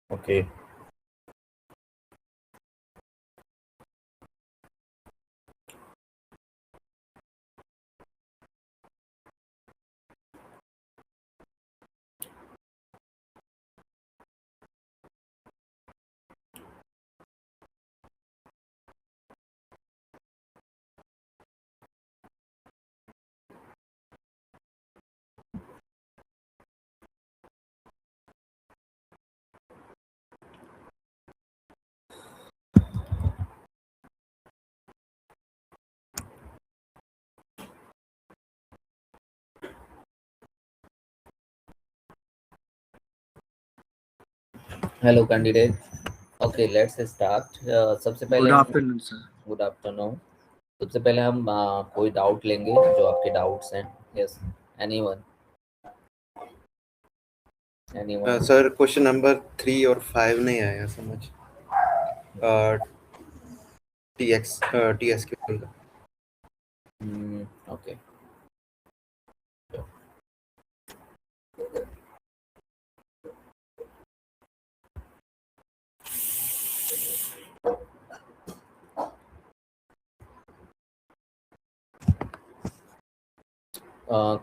Okay. Hello candidate. Okay, let's start. सबसे पहले good हम आफ्टरनून सर। Good afternoon. सबसे पहले हम कोई डाउट लेंगे जो आपके डाउट्स हैं। Yes, anyone anyone. Sir question number 3 और 5 नहीं आया समझ। टी एस क्यू का। ओके।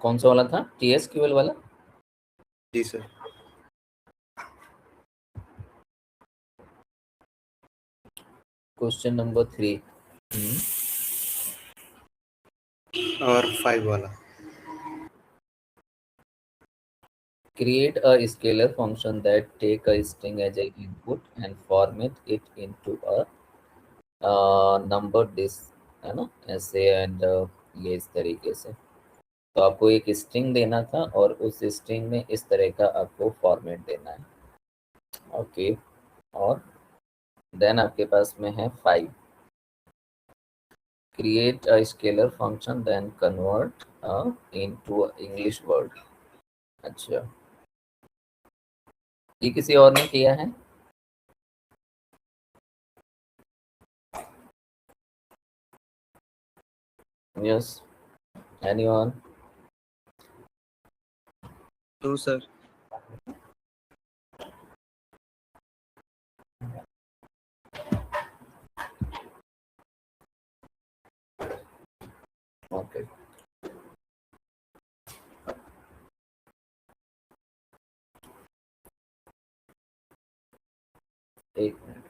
कौन सा वाला था? TSQL वाला? जी सर। क्वेश्चन नंबर 3 और 5 वाला। create a scalar function that take a string as a input and format it into a number this, है ना, ऐसे एंड ये इस तरीके से। तो आपको एक स्ट्रिंग देना था और उस स्ट्रिंग में इस तरह का आपको फॉर्मेट देना है। ओके, और देन आपके पास में है 5, create a scalar function then convert into a English word। अच्छा, ये किसी और ने किया है? Yes, anyone? No sir. Okay, एक मिनट।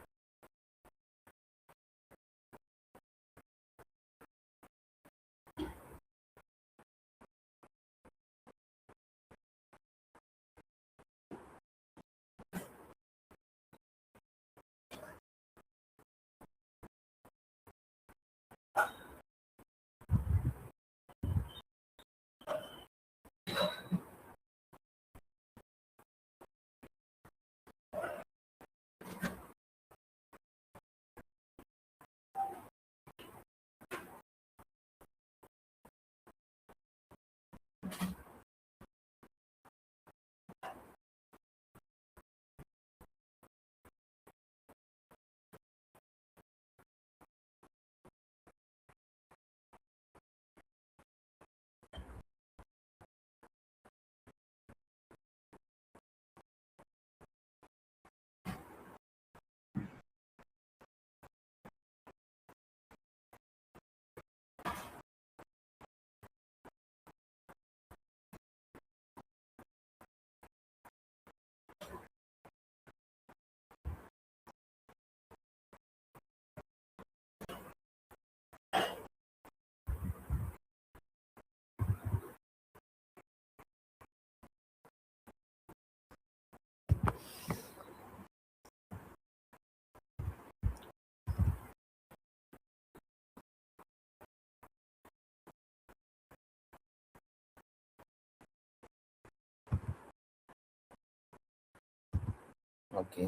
ओके,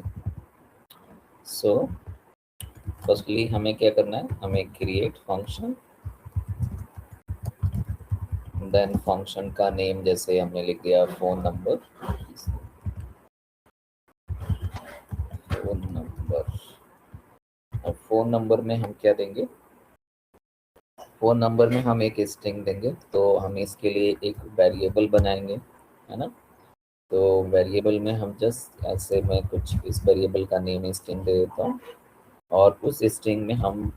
सो फर्स्टली हमें क्या करना है? हमें क्रिएट फंक्शन, देन फंक्शन का नेम जैसे हमने लिख दिया फोन नंबर। फोन नंबर, और फोन नंबर में हम क्या देंगे? फोन नंबर में हम एक स्ट्रिंग देंगे, तो हम इसके लिए एक वेरिएबल बनाएंगे, है ना। तो वेरिएबल में हम जस्ट ऐसे मैं कुछ इस वेरिएबल का नेम स्ट्रिंग दे देता हूँ और उस स्ट्रिंग में हम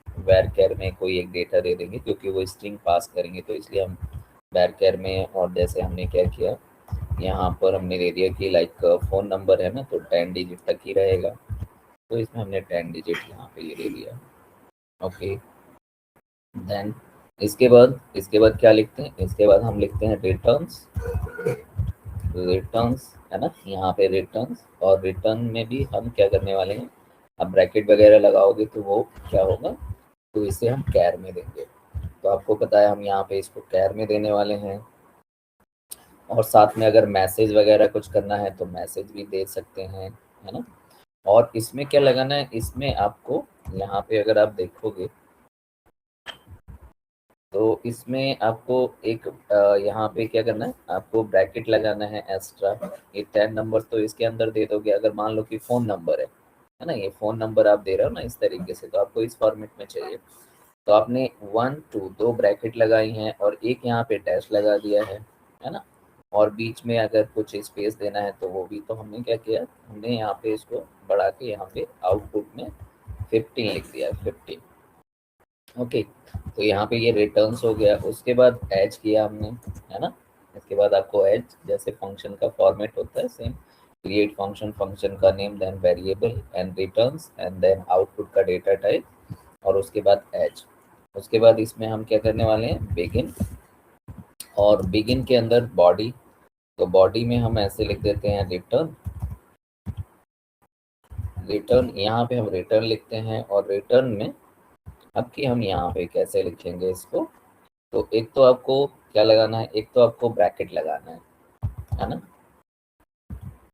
वैर कैर में कोई एक डेटा दे देंगे, क्योंकि वो स्ट्रिंग पास करेंगे तो इसलिए हम वैर कैर में। और जैसे हमने क्या किया, यहाँ पर हमने दे दिया कि लाइक फ़ोन नंबर है ना, तो 10 डिजिट तक ही रहेगा, तो इसमें हमने 10 डिजिट यहाँ पे ये दे दिया। ओके, देन इसके बाद क्या लिखते हैं, इसके बाद हम लिखते हैं रिटर्न्स। रिटर्न्स है ना, यहाँ पे रिटर्न्स, और रिटर्न में भी हम क्या करने वाले हैं, अब ब्रैकेट वगैरह लगाओगे तो वो क्या होगा, तो इसे हम कैर में देंगे। तो आपको पता है हम यहाँ पे इसको कैर में देने वाले हैं। और साथ में अगर मैसेज वगैरह कुछ करना है तो मैसेज भी दे सकते हैं, है ना। और इसमें क्या लगाना है, इसमें आपको यहाँ पे अगर आप देखोगे तो इसमें आपको एक यहाँ पे क्या करना है, आपको ब्रैकेट लगाना है एक्स्ट्रा। ये 10 नंबर तो इसके अंदर दे दोगे, अगर मान लो कि फ़ोन नंबर है ना, ये फ़ोन नंबर आप दे रहे हो ना इस तरीके से, तो आपको इस फॉर्मेट में चाहिए। तो आपने 1 2 दो ब्रैकेट लगाई हैं और एक यहाँ पे डैश लगा दिया है ना। और बीच में अगर कुछ स्पेस देना है तो वो भी, तो हमने क्या किया, हमने यहाँ पे इसको बढ़ा के यहाँ पे आउटपुट में 15 लिख दिया, 15। ओके, तो यहाँ पे ये रिटर्न्स हो गया। उसके बाद एज किया हमने, है ना। इसके बाद आपको एज जैसे फंक्शन का फॉर्मेट होता है सेम, क्रिएट फंक्शन, फंक्शन का name, then variable and returns and then output का डेटा टाइप, और उसके बाद एज। उसके बाद इसमें हम क्या करने वाले हैं, बिगिन, और बिगिन के अंदर बॉडी। तो बॉडी में हम ऐसे लिख देते हैं रिटर्न। रिटर्न यहाँ पे हम रिटर्न लिखते हैं, और रिटर्न में अब कि हम यहाँ पे कैसे लिखेंगे इसको, तो एक तो आपको क्या लगाना है, एक तो आपको ब्रैकेट लगाना है ना।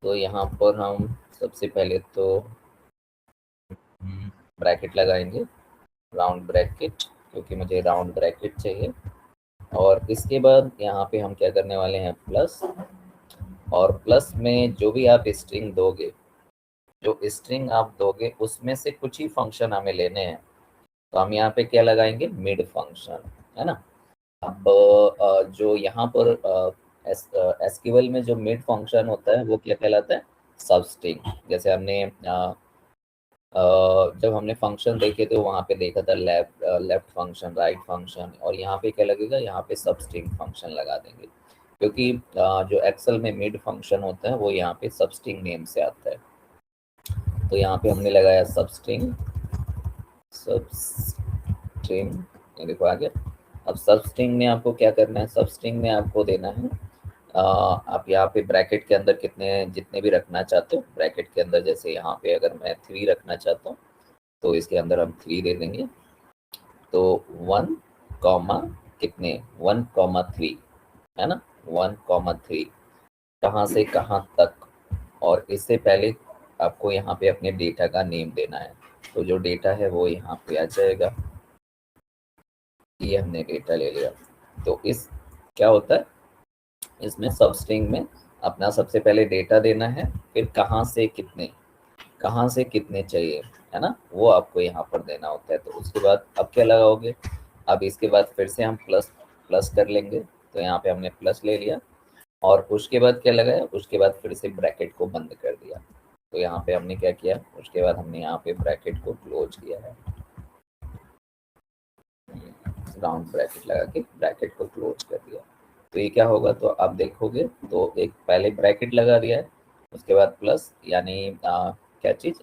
तो यहाँ पर हम सबसे पहले तो ब्रैकेट लगाएंगे, राउंड ब्रैकेट, क्योंकि मुझे राउंड ब्रैकेट चाहिए। और इसके बाद यहाँ पे हम क्या करने वाले हैं, प्लस। और प्लस में जो भी आप स्ट्रिंग दोगे, जो स्ट्रिंग आप दोगे उसमें से कुछ ही फंक्शन हमें लेने हैं। तो हम यहाँ पे क्या लगाएंगे, मिड फंक्शन, है ना। अब जो यहाँ पर एसक्यूएल में जो मिड फंक्शन होता है वो क्या कहलाता है, सब स्ट्रिंग। जैसे हमने जब हमने फंक्शन देखे थे वहाँ पे देखा था लेफ्ट फंक्शन, राइट फंक्शन, और यहाँ पे क्या लगेगा, यहाँ पे सब स्ट्रिंग फंक्शन लगा देंगे, क्योंकि जो एक्सेल में मिड फंक्शन होता है वो यहाँ पे सब स्ट्रिंग नेम से आता है। तो यहाँ पे हमने लगाया सब स्ट्रिंग, सब स्ट्रिंग, ये देखो आ गया। अब सब स्ट्रिंग में आपको क्या करना है, सब स्ट्रिंग में आपको देना है आप यहाँ पे ब्रैकेट के अंदर कितने जितने भी रखना चाहते हो ब्रैकेट के अंदर, जैसे यहाँ पे अगर मैं 3 रखना चाहता हूँ तो इसके अंदर हम 3 दे देंगे। तो 1 कॉमा कितने, 1,3, है ना, 1,3, कहाँ से कहाँ तक। और इससे पहले आपको यहाँ पे अपने डेटा का नेम देना है। तो जो डेटा है वो यहाँ पे आ जाएगा, ये हमने डेटा ले लिया। तो इस क्या होता है, इसमें सब स्ट्रिंग में अपना सबसे पहले डेटा देना है, फिर कहाँ से कितने चाहिए, है ना, वो आपको यहाँ पर देना होता है। तो उसके बाद अब क्या लगाओगे, अब इसके बाद फिर से हम प्लस प्लस कर लेंगे। तो यहाँ पे हमने प्लस ले लिया, और उसके बाद क्या लगाया, उसके बाद फिर से ब्रैकेट को बंद कर दिया। तो यहाँ पे हमने क्या किया, उसके बाद हमने यहाँ पे ब्रैकेट को क्लोज किया है, राउंड ब्रैकेट लगा के ब्रैकेट को क्लोज कर दिया। तो ये क्या होगा, तो आप देखोगे तो एक पहले ब्रैकेट लगा दिया है, उसके बाद प्लस, यानी क्या चीज,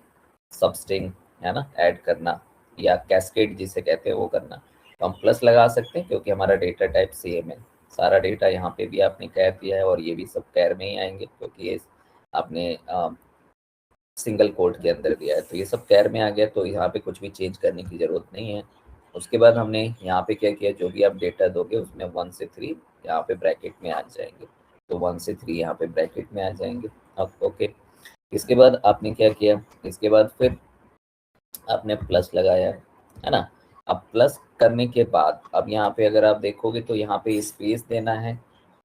सबस्ट्रिंग, है ना, ऐड करना, या कैस्केड जिसे कहते हैं वो करना। तो हम प्लस लगा सकते हैं क्योंकि हमारा डेटा टाइप सेम है, सारा डेटा यहाँ पे भी आपने कैर दिया है, और ये भी सब कैर में ही आएंगे क्योंकि ये आपने सिंगल कोट के अंदर दिया है। तो ये सब कैर में आ गया, तो यहाँ पे कुछ भी चेंज करने की जरूरत नहीं है। उसके बाद हमने यहाँ पे क्या किया, जो भी आप डेटा दोगे उसमें 1 से 3 यहाँ पे ब्रैकेट में आ जाएंगे। तो 1 से 3 यहाँ पे ब्रैकेट में आ जाएंगे। अब ओके, इसके बाद आपने क्या किया, इसके बाद फिर आपने प्लस लगाया है ना। अब प्लस करने के बाद अब यहाँ पे अगर आप देखोगे तो यहाँ पे स्पेस देना है,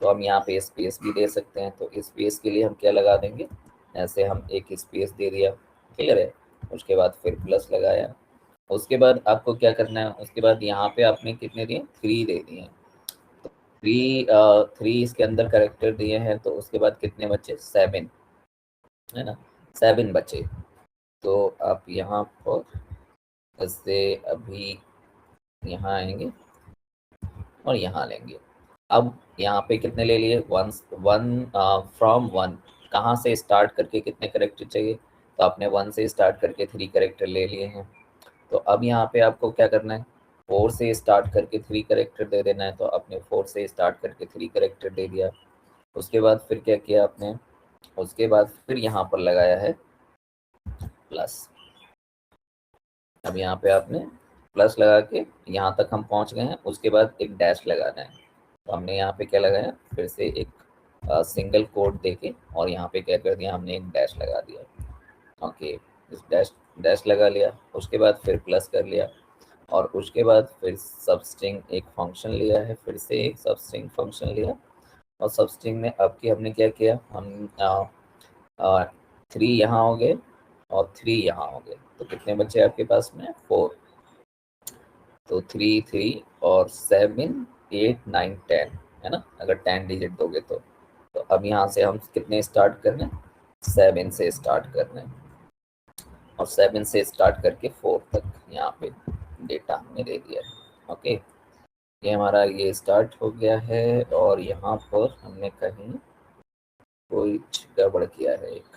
तो हम यहाँ पे स्पेस भी दे सकते हैं। तो स्पेस के लिए हम क्या लगा देंगे, ऐसे हम एक स्पेस दे दिया, क्लियर है। उसके बाद फिर प्लस लगाया। उसके बाद आपको क्या करना है, उसके बाद यहाँ पे आपने कितने दिए, 3 दे दिए। थ्री इसके अंदर करेक्टर दिए हैं, तो उसके बाद कितने बचे? 7, है ना, 7 बचे। तो आप यहाँ पर इससे अभी यहाँ आएंगे और यहाँ लेंगे। अब यहाँ पे कितने ले लिए? वन वन, फ्रॉम वन, कहाँ से स्टार्ट करके कितने करेक्टर चाहिए? तो आपने 1 से स्टार्ट करके 3 करेक्टर ले लिए हैं। तो अब यहाँ पे आपको क्या करना है? 4 से स्टार्ट करके 3 करेक्टर दे देना है। तो आपने 4 से स्टार्ट करके 3 करेक्टर दे दिया। उसके बाद फिर क्या किया आपने? उसके बाद फिर यहाँ पर लगाया है प्लस। अब यहाँ पे आपने प्लस लगा के यहाँ तक हम पहुँच गए हैं। उसके बाद एक डैश लगाना है। तो हमने यहाँ पे क्या लगाया? फिर से एक सिंगल कोड देके और यहाँ पे क्या कर दिया? हमने एक डैश लगा दिया। ओके, इस डैश डैश लगा लिया। उसके बाद फिर प्लस कर लिया और उसके बाद फिर सबस्ट्रिंग एक फंक्शन लिया है, फिर से एक सबस्ट्रिंग फंक्शन लिया। और सबस्ट्रिंग में अब की हमने क्या किया? हम 3 यहाँ हो गए और 3 यहाँ हो गए। तो कितने बचे आपके पास में? 4। तो 3 3 और 7 8 9 10, है ना, अगर 10 डिजिट दोगे तो अब यहाँ से हम कितने स्टार्ट कर रहे हैं? 7 से स्टार्ट कर रहे हैं और 7 से स्टार्ट करके 4 तक यहाँ पे डेटा हमने दे दिया है। ओके, ये हमारा ये स्टार्ट हो गया है और यहाँ पर हमने कहीं कोई गड़बड़ किया है एक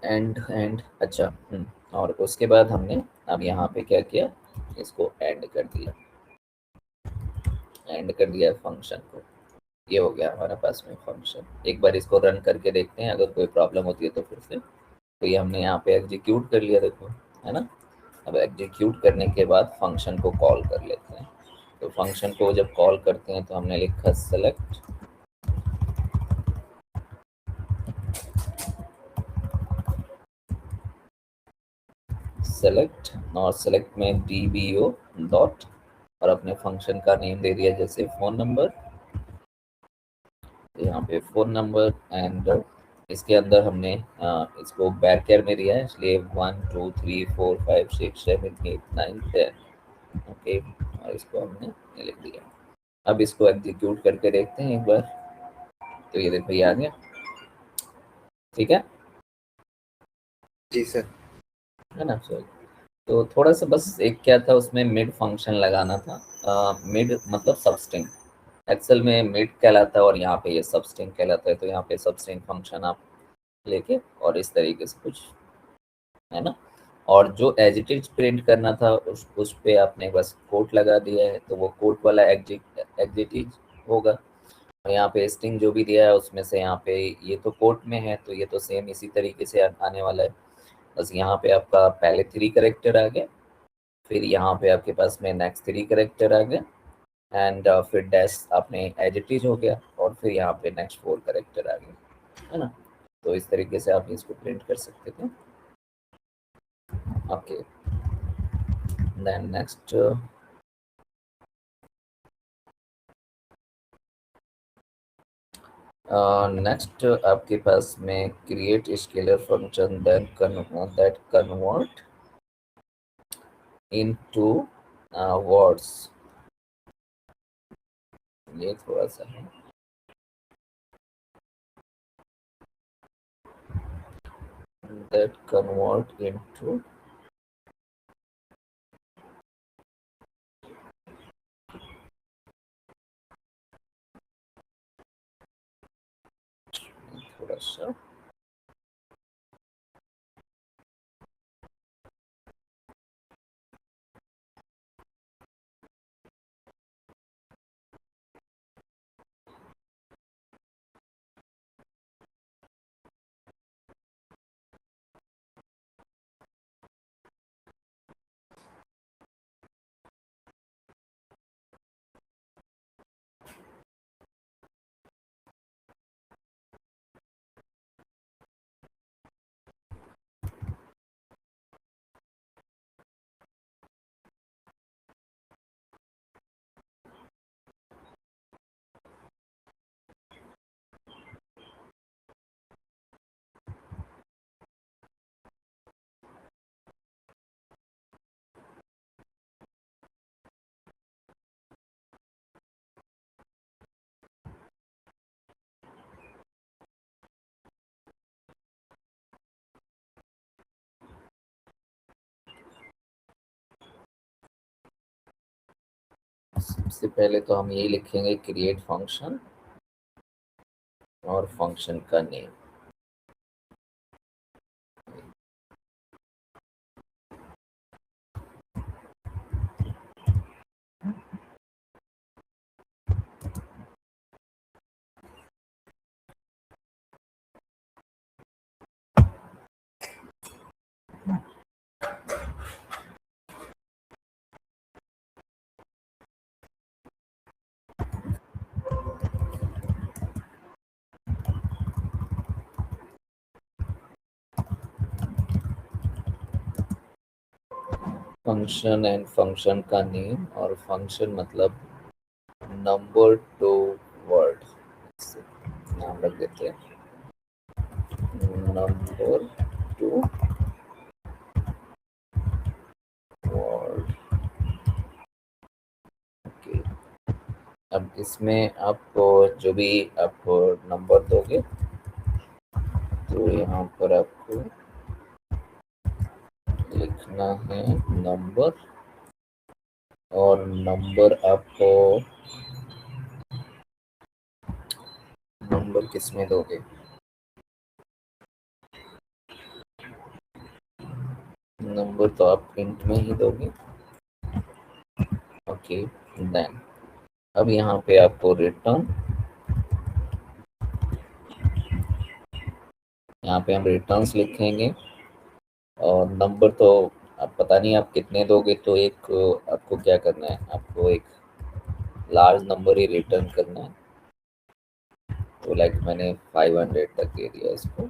एंड अच्छा। और उसके बाद हमने अब यहाँ पे क्या किया? इसको एंड कर दिया फंक्शन को। ये हो गया हमारे पास में फंक्शन। एक बार इसको रन करके देखते हैं, अगर कोई प्रॉब्लम होती है तो फिर से। तो ये हमने यहाँ पे एग्जीक्यूट कर लिया, देखो, है ना। अब एग्जीक्यूट करने के बाद फंक्शन को कॉल कर लेते हैं। तो फंक्शन को जब कॉल करते हैं तो हमने लिखा सेलेक्ट और सेलेक्ट में DBO डॉट और अपने फंक्शन का नेम दे दिया, जैसे फ़ोन नंबर। यहाँ पे फ़ोन नंबर एंड इसके अंदर हमने इसको बैरकेयर में दिया है, इसलिए 1 2 3 4 5 6 7 8 9 10। ओके, और इसको हमने ये लिख दिया। अब इसको एग्जीक्यूट करके देखते हैं एक बार। तो ये देखो, ये आ गया। ठीक है जी सर। है ना सर। तो थोड़ा सा बस एक क्या था, उसमें मिड फंक्शन लगाना था। मिड मतलब सबस्ट्रिंग। एक्सेल में मिड कहलाता है और यहाँ पे ये सबस्ट्रिंग कहलाता है। तो यहाँ पे सबस्ट्रिंग फंक्शन आप लेके और इस तरीके से कुछ, है ना। और जो एज इट इज प्रिंट करना था उस पे आपने बस कोट लगा दिया है, तो वो कोट वाला एग्जिट होगा। और यहाँ पे स्ट्रिंग जो भी दिया है उसमें से यहाँ पे ये तो कोट में है, तो ये तो सेम इसी तरीके से आने वाला है। बस यहाँ पे आपका पहले 3 करेक्टर आ गए, फिर यहाँ पे आपके पास में नेक्स्ट 3 करेक्टर आ गए एंड फिर डैश आपने एज इट इज हो गया और फिर यहाँ पे नेक्स्ट 4 करेक्टर आ गए, है ना। तो इस तरीके से आप इसको प्रिंट कर सकते थे। ओके, देन नेक्स्ट नेक्स्ट आपके पास में create scalar function that convert into words. ये थोड़ा सा है, that convert into थोड़ा सा सबसे पहले तो हम ये लिखेंगे क्रिएट फंक्शन और फंक्शन का नेम। फंक्शन एंड फंक्शन का नेम, और फंक्शन मतलब नंबर टू वर्ड, नाम रख देते हैं नंबर टू वर्ड। ओके, अब इसमें आपको जो भी आप नंबर दोगे तो यहाँ पर आपको लिखना है नंबर, और नंबर आपको नंबर किस में दोगे, नंबर तो आप इंट में ही दोगे। ओके, देन अब यहाँ पे आपको रिटर्न, यहाँ पे हम रिटर्न्स लिखेंगे, और नंबर तो आप पता नहीं आप कितने दोगे, तो एक आपको क्या करना है, आपको एक लार्ज नंबर ही रिटर्न करना है। तो लाइक मैंने 500 तक दे दिया इसको।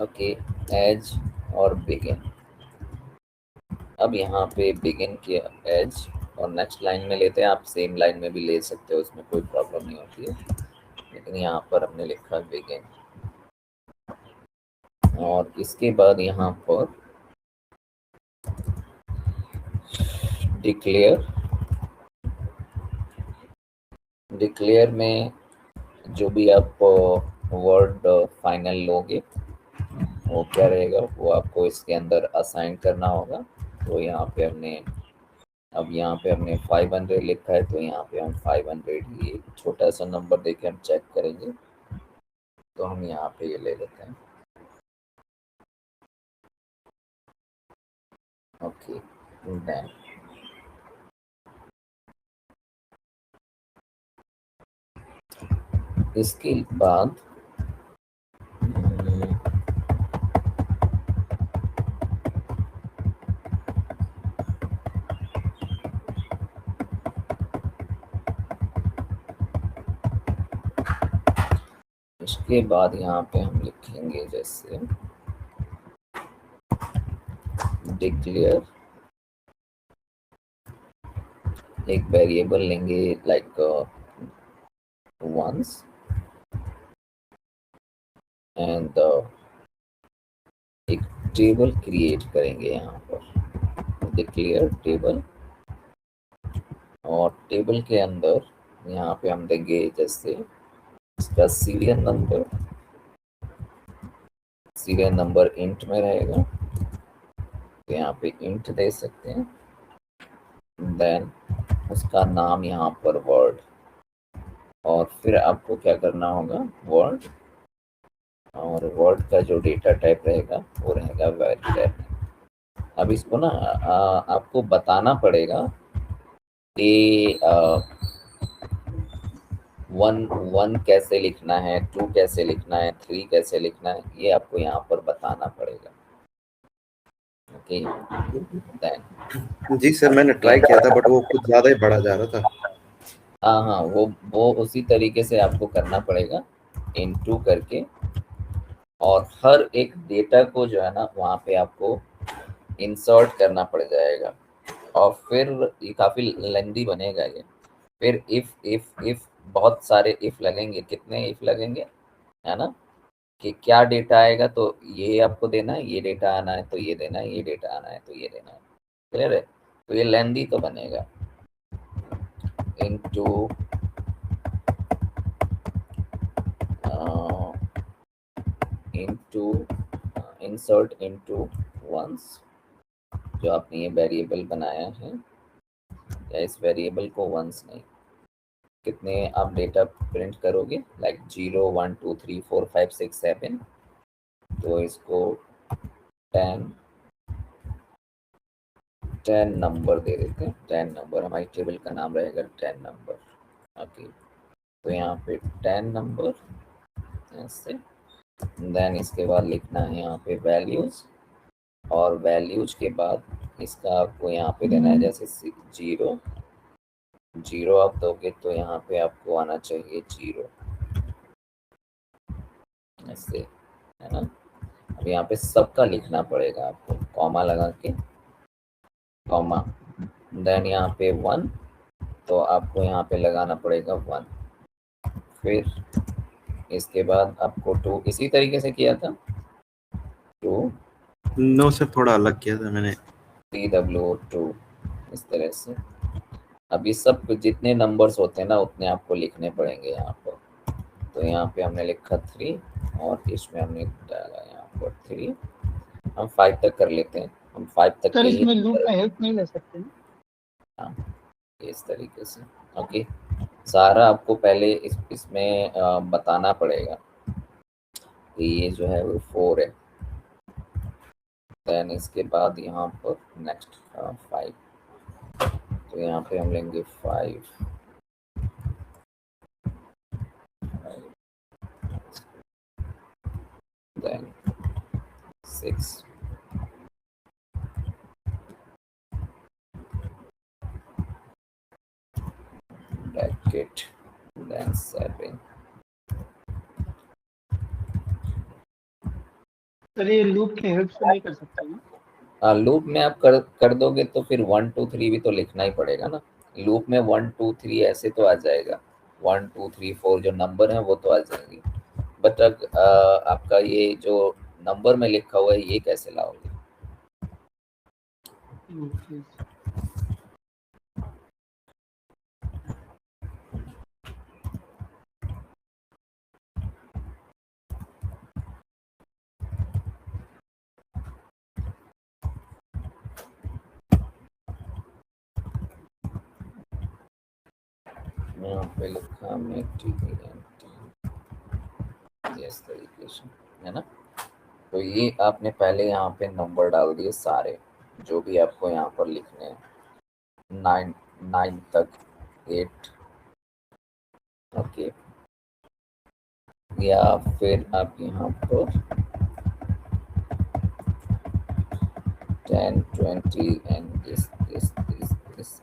ओके, एज और बिगिन। अब यहाँ पे बिगिन किया एज, और नेक्स्ट लाइन में लेते हैं, आप सेम लाइन में भी ले सकते हो, उसमें कोई प्रॉब्लम नहीं होती है, लेकिन यहाँ पर हमने लिखा बिगिन। और इसके बाद यहाँ पर डिक्लेयर, डिक्लेयर में जो भी आप वर्ड फाइनल लोगे वो क्या रहेगा, वो आपको इसके अंदर असाइन करना होगा। तो यहाँ पे हमने, अब यहाँ पे हमने 500 लिखा है, तो यहाँ पे हम 500 ही एक छोटा सा नंबर देके हम चेक करेंगे, तो हम यहाँ पे ये ले लेते हैं। ओके, देन इसके बाद इसके बाद यहाँ पे हम लिखेंगे जैसे डिक्लेयर, एक वेरिएबल लेंगे लाइक वंस, एंड एक टेबल क्रिएट करेंगे यहाँ पर, डिक्लेयर टेबल, और टेबल के अंदर यहाँ पे हम देंगे जैसे इसका सीरियल नंबर इंट में रहेगा, तो यहाँ पे इंट दे सकते हैं। देन उसका नाम यहाँ पर वर्ड, और फिर आपको क्या करना होगा, वर्ड, और वर्ड का जो डेटा टाइप रहेगा वो रहेगा वैलिड। अब इसको ना आपको बताना पड़ेगा कि वन कैसे लिखना है, 2 कैसे लिखना है, 3 कैसे लिखना है, ये आपको यहाँ पर बताना पड़ेगा। ओके, देन जी सर, मैंने ट्राई किया था बट वो कुछ ज्यादा ही बड़ा जा रहा था। हाँ हाँ, वो उसी तरीके से आपको करना पड़ेगा, इनटू करके, और हर एक डेटा को जो है ना वहाँ पे आपको इंसर्ट करना पड़ जाएगा, और फिर ये काफी लेंदी बनेगा ये। फिर इफ बहुत सारे इफ लगेंगे, कितने इफ लगेंगे, है ना, कि क्या डेटा आएगा तो ये आपको देना है, ये डेटा आना है तो ये देना है, ये डेटा आना है तो ये देना है। क्लियर है, तो ये लेंदी तो बनेगा। Into into insert into once, जो आपने ये वेरिएबल बनाया है, या इस वेरिएबल को वंस नहीं, कितने आप डेटा प्रिंट करोगे, लाइक 0 1 2 3 4 5 6 7, तो इसको 10 नंबर दे देते हैं। 10 नंबर हमारी टेबल का नाम रहेगा 10 नंबर। ओके, तो यहाँ पे 10 नंबर ऐसे, देन इसके बाद लिखना है यहाँ पे वैल्यूज, और वैल्यूज के बाद इसका आपको यहाँ पे देना है जैसे 0 0 आप दोगे तो यहाँ पे आपको आना चाहिए 0 ऐसे, है ना। अब यहाँ पे सबका लिखना पड़ेगा आपको, कॉमा लगा के, कॉमा, देन यहाँ पे 1, तो आपको यहाँ पे लगाना पड़ेगा 1, फिर इसके बाद आपको 2, इसी तरीके से किया था 2, नो से थोड़ा अलग किया था मैंने। TW2 इस तरह से। अब ये सब जितने नंबर्स होते हैं ना उतने आपको लिखने पड़ेंगे यहाँ पर। तो यहाँ पे हमने लिखा 3 और इसमें हमने डाला यहाँ पर 3। हम 5 तक कर लेते हैं, हम 5 तक सर के ही इसमें लूप का हेल्प नहीं ले सकते? हाँ, इस तरीके से। ओके, सारा आपको पहले इसमें बताना पड़ेगा कि ये जो है वो 4 है, देन इसके बाद यहाँ पर नेक्स्ट 5, तो यहाँ पे हम लेंगे 5, देन 6, bracket, then 7। सर ये लूप की हेल्प से नहीं कर सकते ना? लूप में आप कर दोगे तो फिर 1 2 3 भी तो लिखना ही पड़ेगा ना। लूप में 1 2 3 ऐसे तो आ जाएगा, 1 2 3 4 जो नंबर है वो तो आ जाएंगे, बट आपका ये जो नंबर में लिखा हुआ है ये कैसे लाओगे? ओके। यहाँ पे लिखा हमने इस तरीके से, है ना। तो ये आपने पहले यहाँ पे नंबर डाल दिए सारे जो भी आपको यहाँ पर लिखने हैं, 9 तक, 8, ओके। या फिर आप यहाँ पर 10 20 and this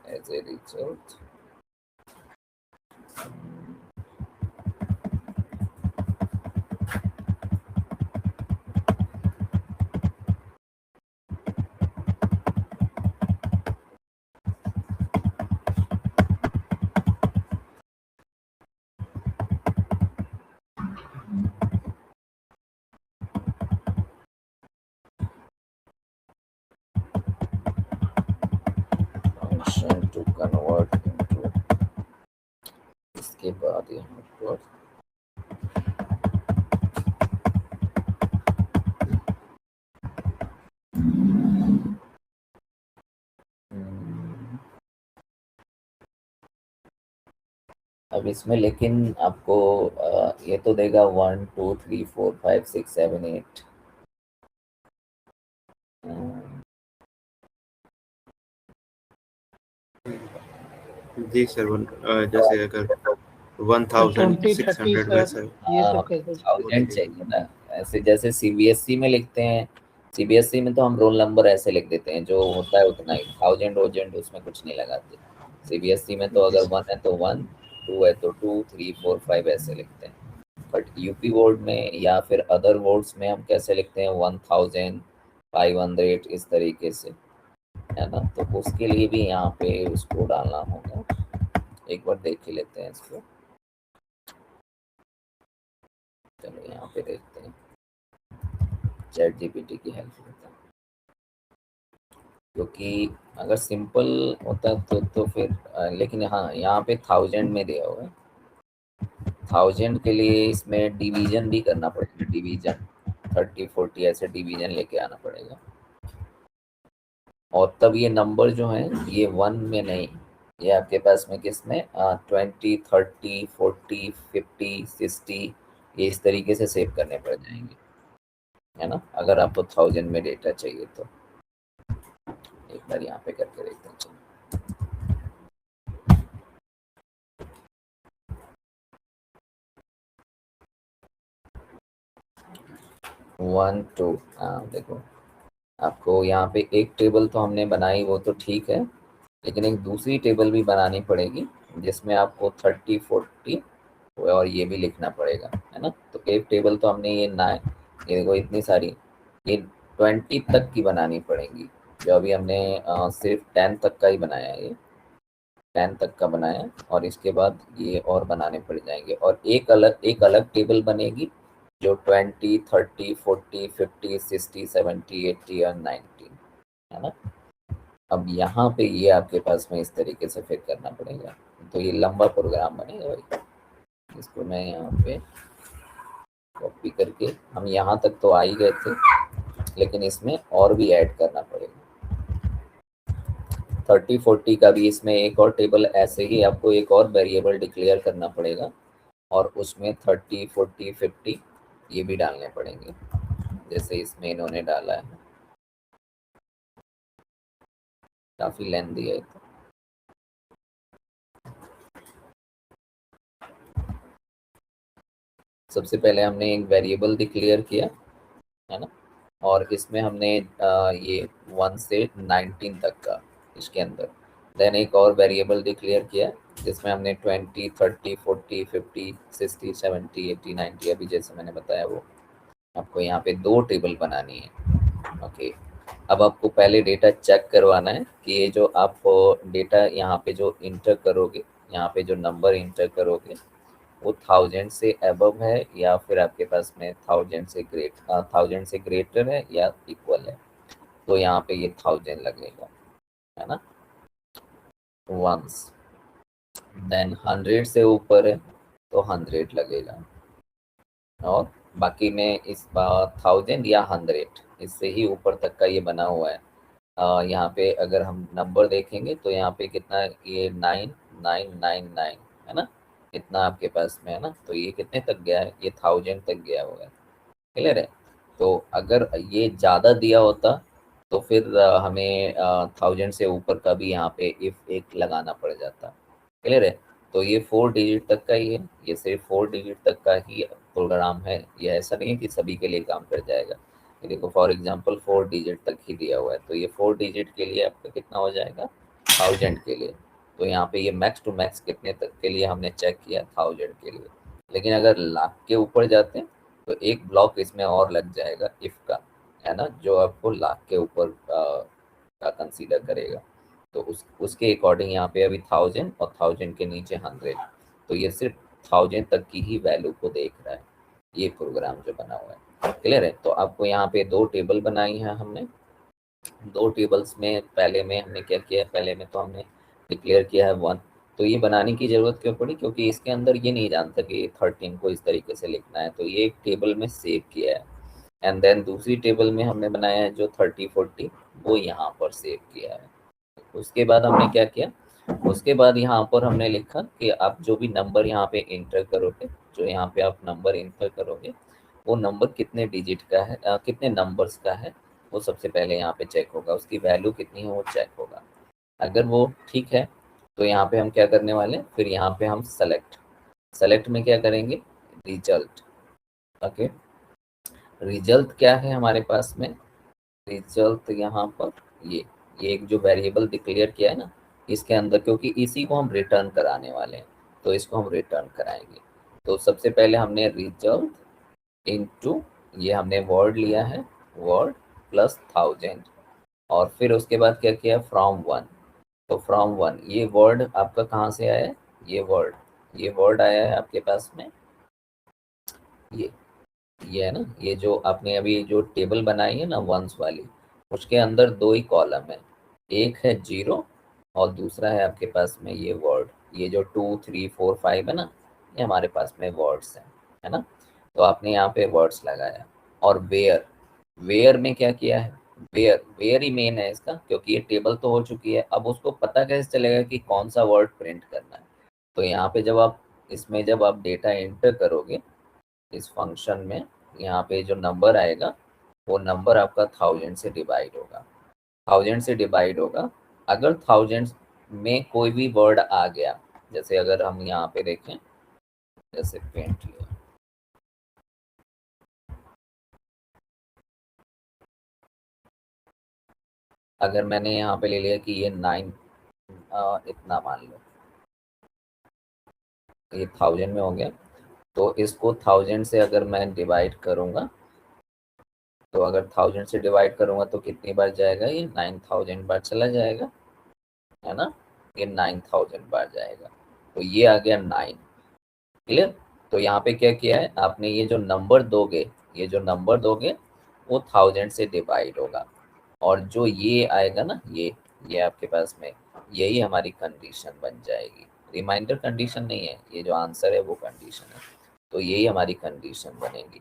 as a result। function to convert into, इसके बाद यहाँ पर अब इसमें लेकिन आपको ये तो देगा 1 2 3 4 5 6 7 8। जी सर, जैसे अगर 1600 वैसा ये सब कैसे? 1000 चाहिए ना, ऐसे जैसे सीबीएसई में लिखते हैं। सीबीएसई में तो हम रोल नंबर ऐसे लिख देते हैं, जो होता है उतना ही, 1000 उसमें कुछ नहीं लगाते। सीबीएसई में तो अगर 1 है तो 1, 2 है तो 2, 3 4 5 ऐसे लिखते हैं। बट यूपी बोर्ड में या फिर अदर बोर्ड्स में हम कैसे लिखते हैं, 1500 इस तरीके से, है ना। तो उसके लिए भी यहाँ पे उसको डालना होगा। एक बार देख ही लेते हैं इसको, चलो यहाँ पे देखते हैं, चैट जीपीटी की हेल्प लेते हैं, क्योंकि अगर सिंपल होता तो फिर लेकिन हाँ यहाँ पे 1000 में दिया हुआ है। 1000 के लिए इसमें डिवीजन भी करना पड़ेगा, डिवीजन 30 40 ऐसे डिवीजन लेके आना पड़ेगा, और तब ये नंबर जो है ये 1 में नहीं, ये आपके पास में किसमें 20, 30, 40, 50, 60 ये इस तरीके से सेव करने पड़ जाएंगे, है ना, अगर आपको 1000 में डेटा चाहिए तो। एक बार यहाँ पे करके देखते हैं। 1 2 देखो आपको यहाँ पे एक टेबल तो हमने बनाई, वो तो ठीक है, लेकिन एक दूसरी टेबल भी बनानी पड़ेगी जिसमें आपको 30, 40 और ये भी लिखना पड़ेगा, है ना। तो एक टेबल तो हमने ये ना, ये देखो इतनी सारी, ये 20 तक की बनानी पड़ेगी। जो अभी हमने सिर्फ 10 तक का ही बनाया है, ये 10 तक का बनाया, और इसके बाद ये और बनाने पड़ जाएंगे, और एक अलग टेबल बनेगी जो 20, 30, 40, 50, 60, 70, 80 और 90, है ना। अब यहाँ पे ये आपके पास में इस तरीके से फिर करना पड़ेगा, तो ये लंबा प्रोग्राम बनेगा भाई। इसको मैं यहाँ पे कॉपी करके, हम यहाँ तक तो आ ही गए थे, लेकिन इसमें और भी ऐड करना पड़ेगा। 30, 40 का भी इसमें एक और टेबल, ऐसे ही आपको एक और वेरिएबल डिक्लेयर करना पड़ेगा, और उसमें 30, 40, 50 ये भी डालने पड़ेंगे, जैसे इसमें इन्होंने डाला है। काफी लेंथी है तो। सबसे पहले हमने एक वेरिएबल डिक्लेयर किया, है ना, और इसमें हमने ये 1 से 19 तक का इसके अंदर, देन एक और वेरिएबल डिक्लेयर किया जिसमें हमने 20, 30, 40, 50, 60, 70, 80, 90 अभी जैसे मैंने बताया वो आपको यहाँ पे 2 टेबल बनानी है। ओके, अब आपको पहले डेटा चेक करवाना है कि ये जो आप डेटा यहाँ पे जो इंटर करोगे, यहाँ पे जो नंबर इंटर करोगे वो 1000 से अबव है या फिर आपके पास में 1000 से ग्रेटर है या इक्वल है, तो यहाँ पे ये 1000 लगेगा, है ना, वंस। देन 100 से ऊपर है तो 100 लगेगा, और बाकी में इस बार 1000 या 100 इससे ही ऊपर तक का ये बना हुआ है। यहाँ पे अगर हम नंबर देखेंगे तो यहाँ पे कितना है, ये 9999 है ना, इतना आपके पास में है ना, तो ये कितने तक गया है, ये 1000 तक गया हुआ है, क्लियर है। तो अगर ये ज़्यादा दिया होता तो फिर हमें 1000 से ऊपर का भी यहाँ पे इफ एक लगाना पड़ जाता, क्लियर है। तो ये 4 डिजिट तक का ही है, ये सिर्फ 4 डिजिट तक का ही प्रोग्राम है, ये ऐसा नहीं है कि सभी के लिए काम कर जाएगा। ये देखो फॉर एग्जांपल 4 डिजिट तक ही दिया हुआ है, तो ये 4 डिजिट के लिए आपका कितना हो जाएगा 1000 के लिए। तो यहाँ पे ये मैक्स टू मैक्स कितने तक के लिए हमने चेक किया 1000 के लिए, लेकिन अगर लाख के ऊपर जाते हैं तो एक ब्लॉक इसमें और लग जाएगा इफ का, है ना, जो आपको लाख के ऊपर का कंसीडर करेगा। तो उसके अकॉर्डिंग यहाँ पे अभी 1000 और 1000 के नीचे 100, तो ये सिर्फ 1000 तक की ही वैल्यू को देख रहा है ये प्रोग्राम जो बना हुआ है, क्लियर है। तो आपको यहाँ पे 2 टेबल बनाई है हमने, 2 टेबल्स में पहले में हमने क्या किया, पहले में तो हमने डिक्लेयर किया है 1, तो ये बनाने की ज़रूरत क्यों पड़ी, क्योंकि इसके अंदर ये नहीं जानता कि 13 को इस तरीके से लिखना है, तो ये एक टेबल में सेव किया है। एंड देन दूसरी टेबल में हमने बनाया है जो 30, 40 वो यहाँ पर सेव किया है। उसके बाद हमने क्या किया, उसके बाद यहाँ पर हमने लिखा कि आप जो भी नंबर यहाँ पे इंटर करोगे, जो यहाँ पे आप नंबर इंटर करोगे वो नंबर कितने डिजिट का है, कितने नंबर्स का है, वो सबसे पहले यहाँ पे चेक होगा, उसकी वैल्यू कितनी है वो चेक होगा। अगर वो ठीक है तो यहाँ पे हम क्या करने वाले हैं, फिर यहाँ पे हम सेलेक्ट में क्या करेंगे, रिजल्ट। ओके, रिजल्ट क्या है हमारे पास में, रिजल्ट यहाँ पर ये एक जो वेरिएबल डिक्लेयर किया है ना इसके अंदर, क्योंकि इसी को हम रिटर्न कराने वाले हैं तो इसको हम रिटर्न कराएंगे। तो सबसे पहले हमने रिजल्ट इनटू, ये हमने वर्ड लिया है, वर्ड प्लस 1000, और फिर उसके बाद क्या किया, फ्रॉम 1, तो फ्रॉम 1 ये वर्ड आपका कहाँ से आया है, ये वर्ड आया है आपके पास में, ये है ना, ये जो आपने अभी जो टेबल बनाई है ना वंस वाली, उसके अंदर 2 ही कॉलम है, एक है 0 और दूसरा है आपके पास में ये वर्ड, ये जो 2, 3, 4, 5 है ना, ये हमारे पास में वर्ड्स हैं, है ना। तो आपने यहाँ पे वर्ड्स लगाया, और वेयर में क्या किया है, वेयर ही मेन है इसका, क्योंकि ये टेबल तो हो चुकी है। अब उसको पता कैसे चलेगा कि कौन सा वर्ड प्रिंट करना है? तो यहाँ पे जब आप डेटा एंटर करोगे इस फंक्शन में, यहाँ पे जो नंबर आएगा वो नंबर आपका 1000 से डिवाइड होगा। 1000 से डिवाइड होगा। अगर 1000 में कोई भी वर्ड आ गया, जैसे अगर हम यहाँ पे देखें, जैसे पेंट लिया, अगर मैंने यहाँ पे ले लिया कि ये 9 इतना मान लो, ये 1000 में हो गया, तो इसको 1000 से अगर मैं डिवाइड करूँगा, तो अगर 1000 से डिवाइड करूँगा तो कितनी बार जाएगा? ये 9000 बार चला जाएगा, है ना? ये 9000 बार जाएगा। तो ये आ गया 9। क्लियर? तो यहाँ पे क्या किया है आपने, ये जो नंबर दोगे वो 1000 से डिवाइड होगा, और जो ये आएगा ना, ये आपके पास में, यही हमारी कंडीशन बन जाएगी। रिमाइंडर कंडीशन नहीं है, ये जो आंसर है वो कंडीशन है। तो यही हमारी कंडीशन बनेगी।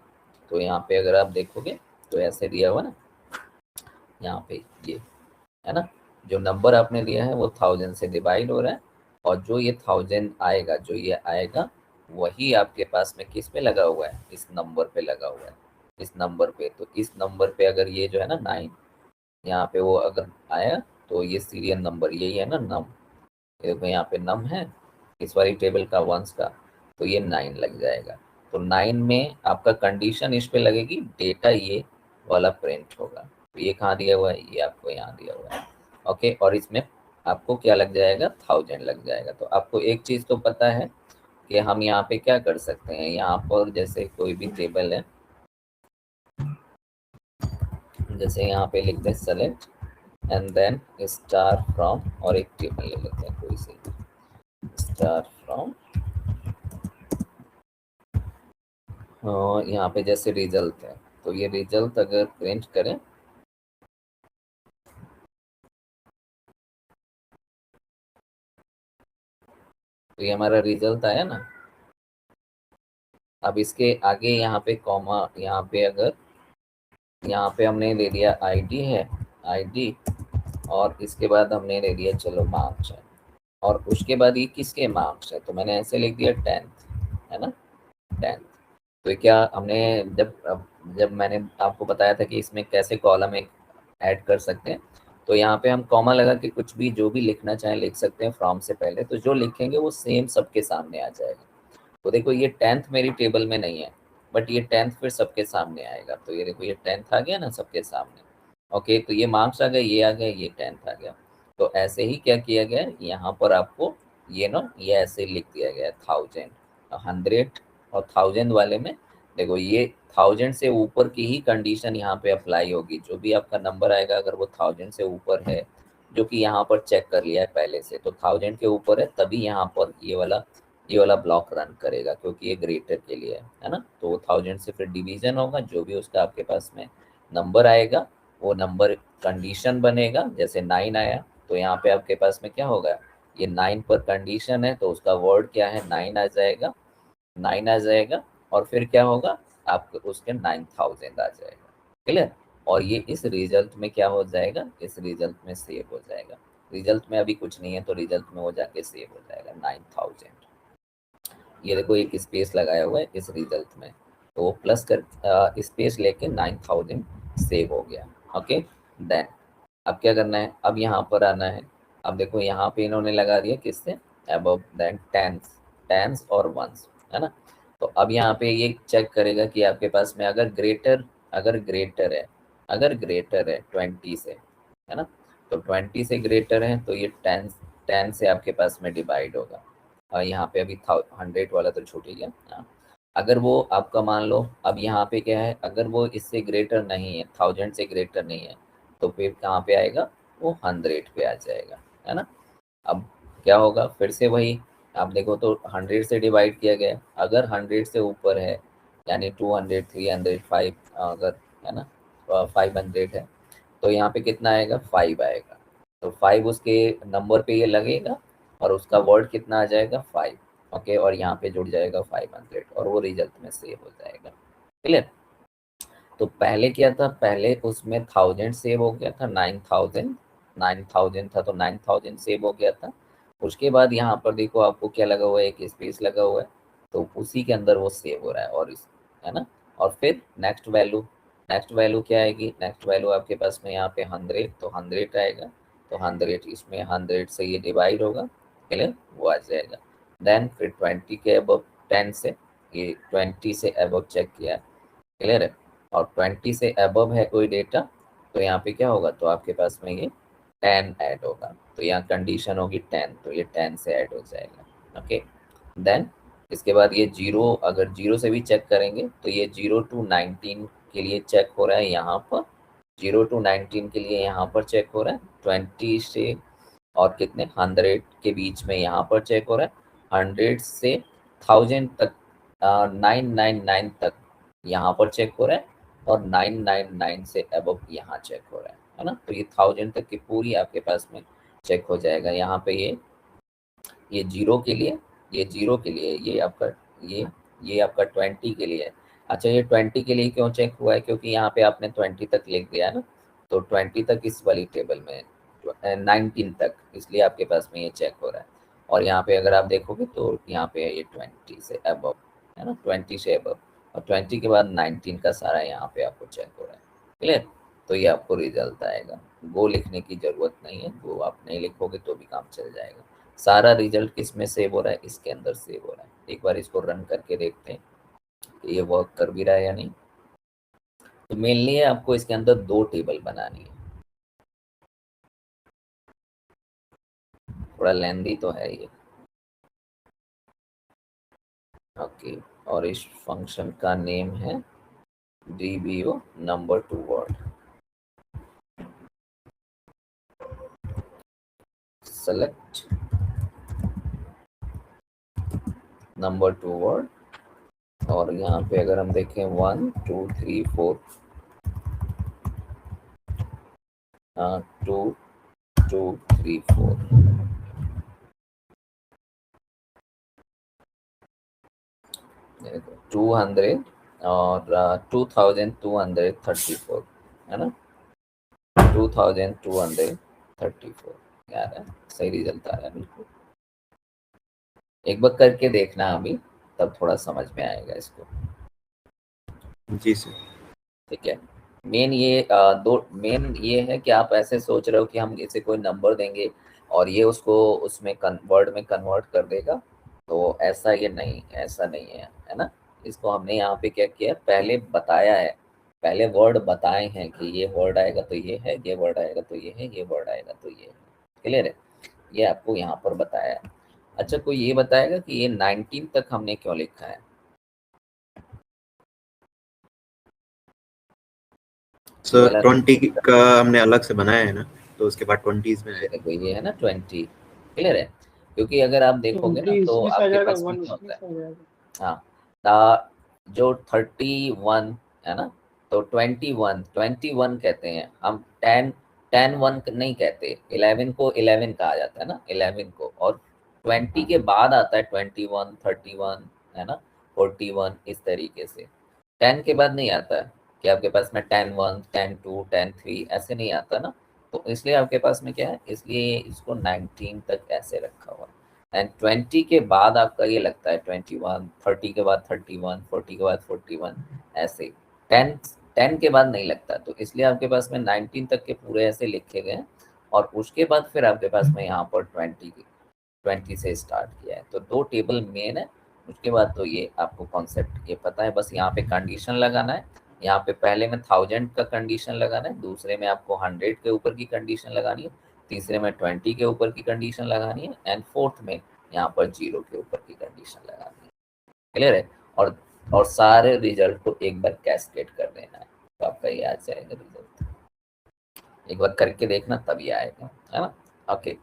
तो यहाँ पे अगर आप देखोगे तो ऐसे दिया हुआ ना, यहाँ पे ये है ना, जो नंबर आपने लिया है वो 1000 से डिवाइड हो रहा है, और जो ये 1000 आएगा, जो ये आएगा, वही आपके पास में किस पे लगा हुआ है? इस नंबर पे लगा हुआ है, इस नंबर पे। तो इस नंबर पे अगर ये जो है ना 9, यहाँ पे वो अगर आया, तो ये सीरियल नंबर यही है ना, नम, देखो यहाँ पे नम है इस वाली टेबल का, वंस का, तो ये 9 लग जाएगा। तो 9 में आपका कंडीशन इस पे लगेगी, डेटा ये वाला प्रिंट होगा। तो ये कहाँ दिया हुआ है? ये आपको यहाँ दिया हुआ है। ओके, और इसमें आपको क्या लग जाएगा? 1000 लग जाएगा। तो आपको एक चीज़ तो पता है कि हम यहाँ पे क्या कर सकते हैं, यहाँ पर जैसे कोई भी टेबल है, जैसे यहाँ पे लिखते हैं select and then star from, और एक टेबल ले लेते हैं कोई सी, स्टार फ्रॉम, यहाँ पे जैसे रिजल्ट है, तो ये रिजल्ट अगर प्रिंट करें, तो ये हमारा रिजल्ट आया ना। अब इसके आगे यहाँ पे कॉमा, यहाँ पे अगर यहाँ पे हमने दे दिया आईडी है, आईडी, और इसके बाद हमने दे दिया चलो मार्क्स है, और उसके बाद ये किसके मार्क्स है, तो मैंने ऐसे लिख दिया 10th, है ना, 10th। तो क्या हमने जब मैंने आपको बताया था कि इसमें कैसे कॉलम एक ऐड कर सकते हैं, तो यहाँ पे हम कॉमा लगा के कुछ भी जो भी लिखना चाहें लिख सकते हैं फ्रॉम से पहले, तो जो लिखेंगे वो सेम सबके सामने आ जाएगा। तो देखो ये 10th मेरी टेबल में नहीं है, बट ये 10th फिर सबके सामने आएगा। तो ये देखो ये 10th आ गया ना सबके सामने। ओके, तो ये मार्क्स आ गए, ये आ गए, ये 10th आ गया। तो ऐसे ही क्या किया गया, यहाँ पर आपको ये ना, ये ऐसे लिख दिया गया 1000, 100 और 1000 वाले में देखो ये 1000 से ऊपर की ही कंडीशन यहाँ पे अप्लाई होगी। जो भी आपका नंबर आएगा अगर वो 1000 से ऊपर है, जो कि यहाँ पर चेक कर लिया है पहले से, तो 1000 के ऊपर है, तभी यहाँ पर ये वाला ब्लॉक रन करेगा, क्योंकि ये ग्रेटर के लिए है ना। तो वो 1000 से फिर डिवीजन होगा, जो भी उसका आपके पास में नंबर आएगा वो नंबर कंडीशन बनेगा। जैसे 9 आया, तो यहाँ पे आपके पास में क्या होगा, ये 9 पर कंडीशन है, तो उसका वर्ड क्या है, 9 आ जाएगा, 9 आ जाएगा, और फिर क्या होगा आपको उसके 9000 आ जाएगा। क्लियर? और ये इस रिजल्ट में क्या हो जाएगा, इस रिजल्ट में सेव हो जाएगा। रिजल्ट में अभी कुछ नहीं है, तो रिजल्ट में वो जाके सेव हो जाएगा 9000। ये देखो एक स्पेस लगाया हुआ है इस रिजल्ट में, तो प्लस कर स्पेस लेके 9000 सेव हो गया। ओके, देन अब क्या करना है, अब यहाँ पर आना है। अब देखो यहाँ पे इन्होंने लगा दिया किससे, अबव देन टेंस और वंस, है ना। तो अब यहाँ पे ये चेक करेगा कि आपके पास में अगर ग्रेटर है 20 से, है ना, तो 20 से ग्रेटर है, तो ये 10 से आपके पास में डिवाइड होगा। और यहाँ पे अभी 100 वाला तो छूट ही गया। हाँ, अगर वो आपका मान लो, अब यहाँ पे क्या है, अगर वो इससे ग्रेटर नहीं है, 1000 से ग्रेटर नहीं है, तो फिर कहाँ पे आएगा, वो 100 पे आ जाएगा, है ना। अब क्या होगा, फिर से वही, आप देखो तो 100 से डिवाइड किया गया, अगर 100 से ऊपर है, यानी 200, 300, 5, अगर है ना 500 है, तो यहाँ पे कितना आएगा, 5 आएगा। तो 5 उसके नंबर पे ये लगेगा, और उसका वर्ड कितना आ जाएगा, 5। ओके, और यहाँ पे जुड़ जाएगा 500, और वो रिजल्ट में सेव हो जाएगा। क्लियर? तो पहले क्या था, पहले उसमें 1000 सेव हो गया था, 9000 था तो 9000 सेव हो गया था। उसके बाद यहाँ पर देखो आपको क्या लगा हुआ है, एक स्पेस लगा हुआ है, तो उसी के अंदर वो सेव हो रहा है, और इस है ना। और फिर नेक्स्ट वैल्यू क्या आएगी, नेक्स्ट वैल्यू आपके पास में यहाँ पे 100, तो 100 आएगा, तो 100 इसमें 100 से ये डिवाइड होगा, क्लियर, वो आ जाएगा। देन फिर 20 के अबव 10 से, ये 20 से अबव चेक किया, क्लियर है, और 20 से अबव है कोई डेटा, तो यहाँ पे क्या होगा, तो आपके पास में ये 10 ऐड होगा, तो यहाँ कंडीशन होगी 10, तो ये 10 से ऐड हो जाएगा। ओके, देन इसके बाद ये 0, अगर 0 से भी चेक करेंगे तो ये 0 to 19 के लिए चेक हो रहा है यहाँ पर, 0 to 19 के लिए यहाँ पर चेक हो रहा है, 20 से और कितने 100 के बीच में यहाँ पर चेक हो रहा है, 100 से 1000 तक, 999 तक यहाँ पर चेक हो रहा है, और 999 से अबव यहाँ चेक हो रहा है ना। तो ये 1000 तक की पूरी आपके पास में चेक हो जाएगा। यहाँ पे ये 0 के लिए, ये 0 के लिए, ये आपका 20 के लिए है। अच्छा, ये 20 के लिए क्यों चेक हुआ है, क्योंकि यहाँ पे आपने 20 तक लिख दिया है ना, तो 20 तक इस वाली टेबल में, 19 तक, इसलिए आपके पास में ये चेक हो रहा है। और यहाँ पे अगर आप देखोगे तो यहाँ पे ये 20 से अबव है ना, 20 से अबव, और 20 के बाद 19 का सारा यहाँ पे आपको चेक हो रहा है, क्लियर। तो ये आपको रिजल्ट आएगा, गो लिखने की जरूरत नहीं है, गो आप नहीं लिखोगे तो भी काम चल जाएगा। सारा रिजल्ट किस में सेव हो रहा है, इसके अंदर सेव हो रहा है। एक बार इसको रन करके देखते हैं कि ये वर्क कर भी रहा है या नहीं। तो मेनली आपको इसके अंदर 2 टेबल बनानी है, थोड़ा लेंदी तो है ये। ओके, और इस फंक्शन का नेम है dbo number to word। Select number two word, और यहाँ पे अगर हम देखें 1 2 3 4, 2 2 3 4, 200 और 2234 है ना, 2234 यार है, सही रिजल्ट आ रहा है बिल्कुल। एक बार करके देखना अभी, तब थोड़ा समझ में आएगा इसको। जी सर। ठीक है, मेन ये है कि आप ऐसे सोच रहे हो कि हम इसे कोई नंबर देंगे और ये उसको उसमें वर्ड में कन्वर्ट कर देगा, तो ऐसा ये नहीं, ऐसा नहीं है ना। इसको हमने यहाँ पे क्या किया, पहले बताया है, पहले वर्ड बताए हैं कि ये वर्ड आएगा तो ये है, ये वर्ड आएगा तो ये है, ये वर्ड आएगा तो ये है, क्लियर है, ये आपको यहाँ पर बताया है। अच्छा, कोई ये बताएगा कि ये 19 तक हमने क्यों लिखा है? सर 20 का हमने अलग से बनाया है ना, तो उसके बाद 20s में देखो ये है ना 20, क्लियर है, क्योंकि अगर आप देखोगे ना तो आपके पास में क्या होता है, हाँ, जो 31 है ना, तो 21 कहते हैं हम, 10 1 नहीं कहते, 11 को 11 कहा जाता है ना, 11 को, और 20 के बाद आता है 21 31 है ना, 41, इस तरीके से। 10 के बाद नहीं आता है कि आपके पास में 10 1 10 2 10 3 ऐसे नहीं आता ना, तो इसलिए आपके पास में क्या है, इसलिए इसको 19 तक ऐसे रखा हुआ है। एंड 20 के बाद आपका ये लगता है 21, 30 के बाद 31, 40 के बाद 41, ऐसे 10 के बाद नहीं लगता, तो इसलिए आपके पास में 19 तक के पूरे ऐसे लिखे गए हैं, और उसके बाद फिर आपके पास में यहाँ पर 20 से स्टार्ट किया है। तो 2 टेबल मेन है, उसके बाद तो ये आपको कॉन्सेप्ट ये पता है, बस यहाँ पे कंडीशन लगाना है। यहाँ पे पहले में 1000 का कंडीशन लगाना है, दूसरे में आपको 100 के ऊपर की कंडीशन लगानी है, तीसरे में 20 के ऊपर की कंडीशन लगानी है, एंड फोर्थ में यहाँ पर 0 के ऊपर की कंडीशन लगानी है, क्लियर है। और सारे रिजल्ट को एक बार कैस्केड कर देना है, तो आपका ये आ जाएगा रिजल्ट। एक बार करके देखना तभी आएगा, है ना। ओके,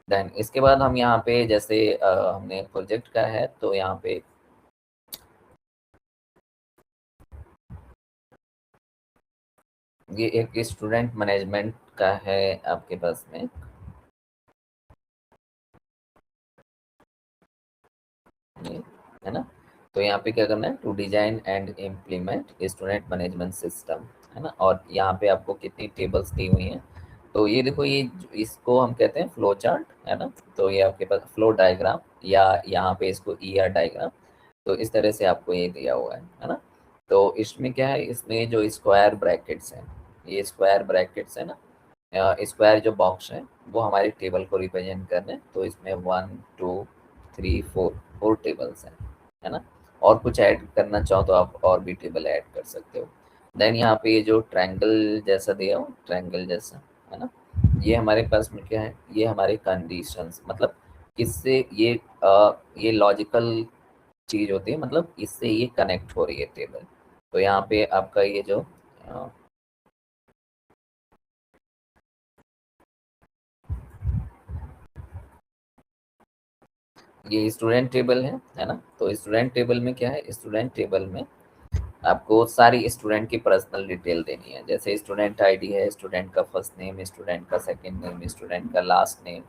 देन इसके बाद हम यहाँ पे जैसे हमने प्रोजेक्ट का है, तो यहाँ पे ये एक स्टूडेंट मैनेजमेंट का है आपके पास में, है ना। तो यहाँ पे क्या करना है, to design and implement student management system, है ना। और यहाँ पे आपको कितनी टेबल्स दी हुई हैं, तो ये देखो, ये इसको हम कहते हैं फ्लो चार्ट, है ना। तो ये आपके पास फ्लो डायग्राम, या यहाँ पे इसको ईआर डायग्राम, तो इस तरह से आपको ये दिया हुआ है ना। तो इसमें क्या है, इसमें जो स्क्वायर ब्रैकेट्स हैं, ये स्क्वायर ब्रैकेट्स है ना, स्क्वायर जो बॉक्स है वो हमारे टेबल को रिप्रेजेंट करने, तो इसमें 1 2 3 4 4 टेबल्स हैं, है ना। और कुछ ऐड करना चाहो तो आप और भी टेबल ऐड कर सकते हो। देन यहाँ पे ये जो ट्रायंगल जैसा दिया हो, ट्रायंगल जैसा, है ना, ये हमारे पास में क्या है, ये हमारे कंडीशंस, मतलब किससे ये लॉजिकल चीज होती है, मतलब इससे ये कनेक्ट हो रही है टेबल। तो यहाँ पे आपका ये जो अ, ये स्टूडेंट टेबल है ना। तो स्टूडेंट टेबल में क्या है, स्टूडेंट टेबल में आपको सारी स्टूडेंट की पर्सनल डिटेल देनी है, जैसे स्टूडेंट आईडी है, स्टूडेंट का फर्स्ट नेम, स्टूडेंट का सेकंड नेम, स्टूडेंट का लास्ट नेम,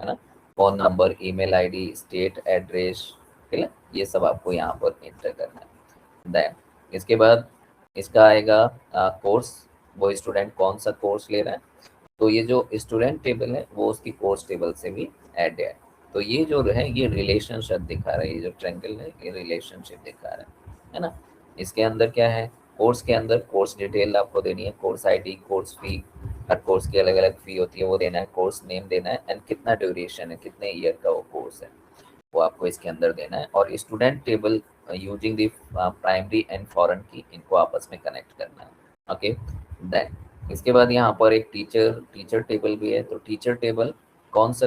है ना, phone number, email ID, state, address, ठीक है, ये सब आपको यहाँ पर एंटर करना है। देन इसके बाद इसका आएगा कोर्स, वो स्टूडेंट कौन सा कोर्स ले रहा है, तो ये जो स्टूडेंट टेबल है वो उसकी कोर्स टेबल से भी ऐड है। तो ये जो है ये रिलेशनशिप दिखा रहा है, ये जो ट्रायंगल है ये रिलेशनशिप दिखा रहा है ना। इसके अंदर क्या है, कोर्स के अंदर कोर्स डिटेल आपको देनी है, कोर्स आईडी, कोर्स फी, हर कोर्स की अलग अलग फी होती है वो देना है, कोर्स नेम देना है, एंड कितना ड्यूरेशन है, कितने ईयर का वो कोर्स है वो आपको इसके अंदर देना है। और student table using the primary and foreign की, इनको आपस में कनेक्ट करना है। ओके, देन इसके बाद यहाँ पर एक टीचर टेबल भी है। तो टीचर टेबल कौन सा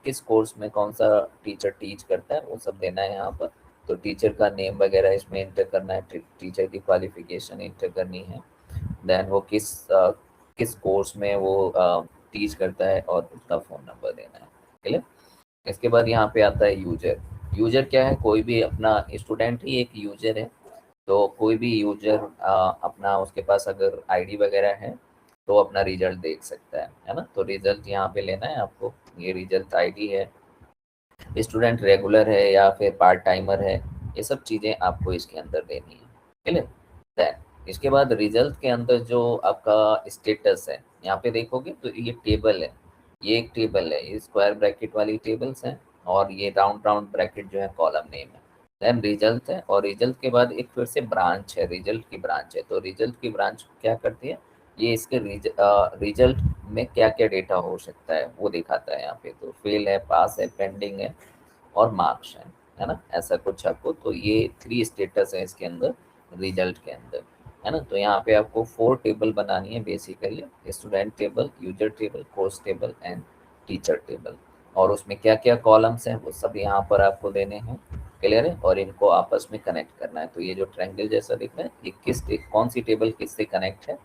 किस कोर्स में कौन सा टीचर टीच करता है वो सब देना है यहाँ पर। तो टीचर का नेम वगैरह इसमें इंटर करना है, टीचर की क्वालिफिकेशन इंटर करनी है, देन वो किस कोर्स में वो टीच करता है और उसका फ़ोन नंबर देना है, ठीक है। इसके बाद यहाँ पे आता है यूजर। यूजर क्या है, कोई भी अपना स्टूडेंट ही एक यूजर है, तो कोई भी यूजर अपना उसके पास अगर आईडी वगैरह है तो अपना रिजल्ट देख सकता है ना। तो रिजल्ट यहाँ पे लेना है आपको, ये रिजल्ट आईडी है, स्टूडेंट रेगुलर है या फिर पार्ट टाइमर है, ये सब चीज़ें आपको इसके अंदर देनी है, ठीक है। देन इसके बाद रिजल्ट के अंदर जो आपका स्टेटस है, यहाँ पे देखोगे तो ये टेबल है, ये एक टेबल है, ये स्क्वायर ब्रैकेट वाली टेबल्स हैं, और ये राउंड राउंड ब्रैकेट जो है कॉलम नेम है। देन रिजल्ट है, और रिजल्ट के बाद एक फिर से ब्रांच है, रिजल्ट की ब्रांच है। तो रिजल्ट की ब्रांच क्या करती है, ये इसके रिजल्ट में क्या क्या डेटा हो सकता है वो दिखाता है यहाँ पे। तो फेल है, पास है, पेंडिंग है, और मार्क्स है ना, ऐसा कुछ आपको। तो ये 3 स्टेटस है इसके अंदर, रिजल्ट के अंदर, है ना। तो यहाँ पे आपको 4 टेबल बनानी है basically, student table, user table, course table and teacher table. और उसमें क्या क्या कॉलम्स हैं वो सब यहाँ पर आपको देने हैं, क्लियर है। और इनको आपस में कनेक्ट करना है। तो ये जो ट्रायंगल जैसा दिख रहा है, ये कौन सी टेबल किससे कनेक्ट है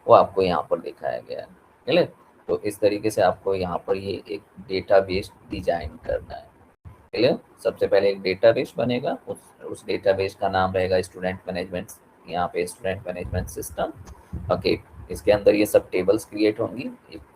वो आपको यहाँ पर दिखाया गया है, क्लियर। तो इस तरीके से आपको यहाँ पर ये एक डेटाबेस डिजाइन करना है, क्लियर। सबसे पहले एक डेटाबेस बनेगा, उस डेटाबेस का नाम रहेगा स्टूडेंट मैनेजमेंट, यहाँ पे स्टूडेंट मैनेजमेंट सिस्टम। ओके, इसके अंदर ये सब टेबल्स क्रिएट होंगी,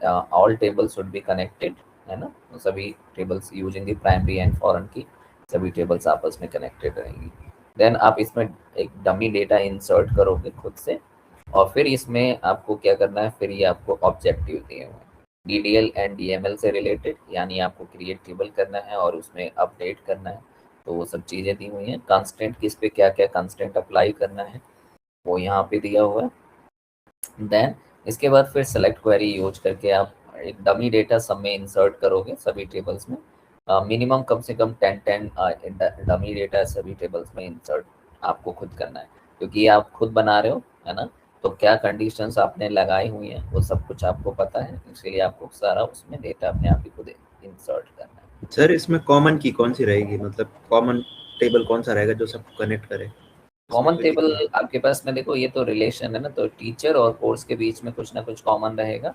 all tables should be connected, है ना। तो सभी tables using the primary and foreign की, सभी टेबल्स आपस में कनेक्टेड रहेंगी। देन आप इसमें एक डमी डेटा इंसर्ट करोगे खुद से, और फिर इसमें आपको क्या करना है, फिर ये आपको ऑब्जेक्टिव दिए हुए हैं DDL एंड DML से रिलेटेड, यानी आपको क्रिएट टेबल करना है और उसमें अपडेट करना है। तो वो सब चीज़ें दी हुई हैं, कंस्टेंट किस पे क्या क्या कंस्टेंट अप्लाई करना है वो यहाँ पे दिया हुआ है। देन इसके बाद फिर सेलेक्ट क्वेरी यूज करके आप एक डमी डेटा सब में इंसर्ट करोगे, सभी टेबल्स में मिनिमम कम से कम 10 डमी डेटा सभी टेबल्स में इंसर्ट आपको खुद करना है, क्योंकि ये आप खुद बना रहे हो, है ना। तो क्या कंडीशंस आपने लगाई हुई हैं वो सब कुछ आपको पता है, इसलिए आपको सारा उसमें डेटा अपने आप ही खुद इंसर्ट करना है। सर इसमें कॉमन की कौन सी रहेगी, मतलब कॉमन टेबल कौन सा रहेगा जो सबको कनेक्ट करे, इसमें कॉमन कोई टेबल दिक्कत? आपके पास में देखो, ये तो रिलेशन है ना, तो टीचर और कोर्स के बीच में कुछ ना कुछ कॉमन रहेगा,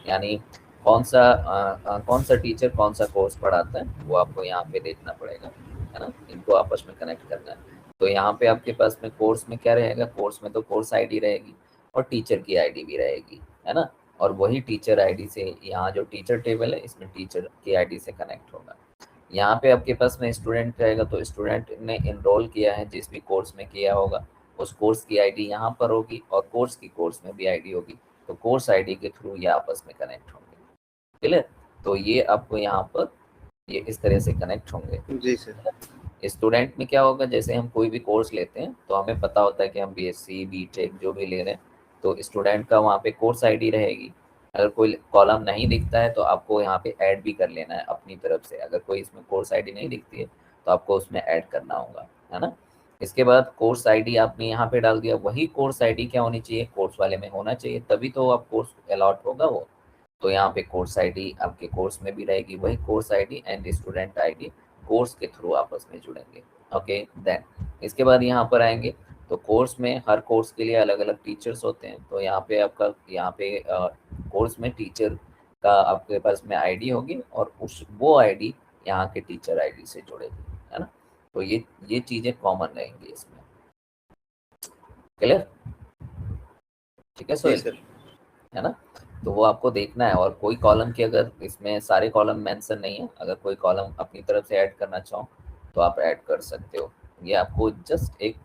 यानी कौन सा टीचर कौन सा कोर्स पढ़ाता है वो आपको यहाँ पे देखना पड़ेगा, है ना। इनको आपस में कनेक्ट करना है। तो यहाँ पे आपके पास में कोर्स में क्या रहेगा, कोर्स में तो कोर्स आईडी रहेगी और टीचर की आईडी भी रहेगी, है ना। और वही टीचर आईडी से यहाँ जो टीचर टेबल है इसमें टीचर की आईडी से कनेक्ट होगा। यहाँ पे आपके पास में स्टूडेंट रहेगा, तो स्टूडेंट ने इनरोल किया है जिस भी कोर्स में किया होगा, उस कोर्स की आईडी यहाँ पर होगी और कोर्स में भी आईडी होगी, तो कोर्स आईडी के थ्रू ये आपस में कनेक्ट होंगे। क्लियर? तो ये आपको यहाँ पर ये इस तरह से कनेक्ट होंगे। जी सर। स्टूडेंट में क्या होगा, जैसे हम कोई भी कोर्स लेते हैं तो हमें पता होता है कि हम बीएससी बीटेक जो भी ले रहे हैं, तो स्टूडेंट का वहाँ पे कोर्स आईडी रहेगी। अगर कोई कॉलम नहीं दिखता है तो आपको यहाँ पे ऐड भी कर लेना है अपनी तरफ से। अगर कोई इसमें कोर्स आईडी नहीं दिखती है तो आपको उसमें ऐड करना होगा, है ना। इसके बाद कोर्स आईडी आपने यहाँ पे डाल दिया, वही कोर्स आईडी क्या होनी चाहिए, कोर्स वाले में होना चाहिए, तभी तो आप कोर्स अलॉट होगा वो। तो यहाँ पे कोर्स आईडी आपके कोर्स में भी रहेगी, वही course ID and student ID course के थ्रू आपस में जुड़ेंगे। ओके, देन इसके बाद यहाँ पर आएंगे तो कोर्स में हर कोर्स के लिए अलग अलग टीचर्स होते हैं, तो यहाँ पे आपका यहाँ पे कोर्स में टीचर का आपके पास में आईडी होगी और उस वो आईडी यहाँ के टीचर आईडी से जुड़ेगी, है ना। तो ये चीजें कॉमन रहेंगी इसमें। क्लियर? ठीक है सोहेल, है ना। तो वो आपको देखना है, और कोई कॉलम की अगर इसमें सारे कॉलम मेंशन नहीं है, अगर कोई कॉलम अपनी तरफ से ऐड करना चाहो तो आप ऐड कर सकते हो। ये आपको जस्ट एक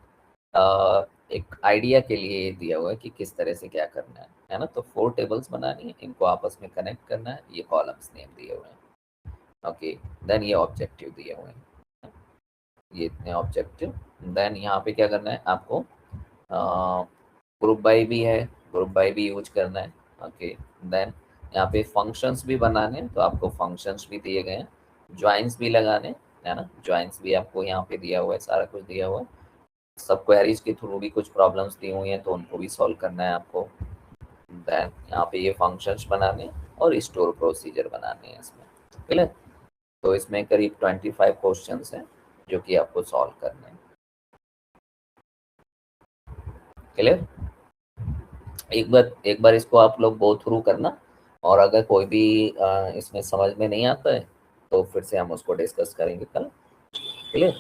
आइडिया के लिए दिया हुआ है कि किस तरह से क्या करना है ना। तो 4 टेबल्स बनानी है, इनको आपस में कनेक्ट करना है, ये कॉलम्स नेम दिए हुए हैं। ओके, देन ये ऑब्जेक्टिव दिए हुए हैं, ये इतने ऑब्जेक्टिव। देन यहाँ पे क्या करना है आपको, ग्रुप बाय भी है, ग्रुप बाय भी यूज करना है। ओके, देन यहाँ पे फंक्शंस भी बनाने हैं, तो आपको फंक्शंस भी दिए गए हैं, ज्वाइंस भी लगाने, है ना। ज्वाइंस भी आपको यहाँ पे दिया हुआ है, सारा कुछ दिया हुआ है। सब क्वेरीज के थ्रू भी कुछ प्रॉब्लम्स दी हुई हैं तो उनको भी सॉल्व करना है आपको। देन यहाँ पे ये फंक्शंस बनाने और स्टोर प्रोसीजर बनाने हैं इसमें। क्लियर? तो इसमें करीब 25 क्वेश्चंस हैं जो कि आपको सॉल्व करने हैं। क्लियर? एक बार इसको आप लोग गो थ्रू करना, और अगर कोई भी इसमें समझ में नहीं आता है तो फिर से हम उसको डिस्कस करेंगे कल। क्लियर?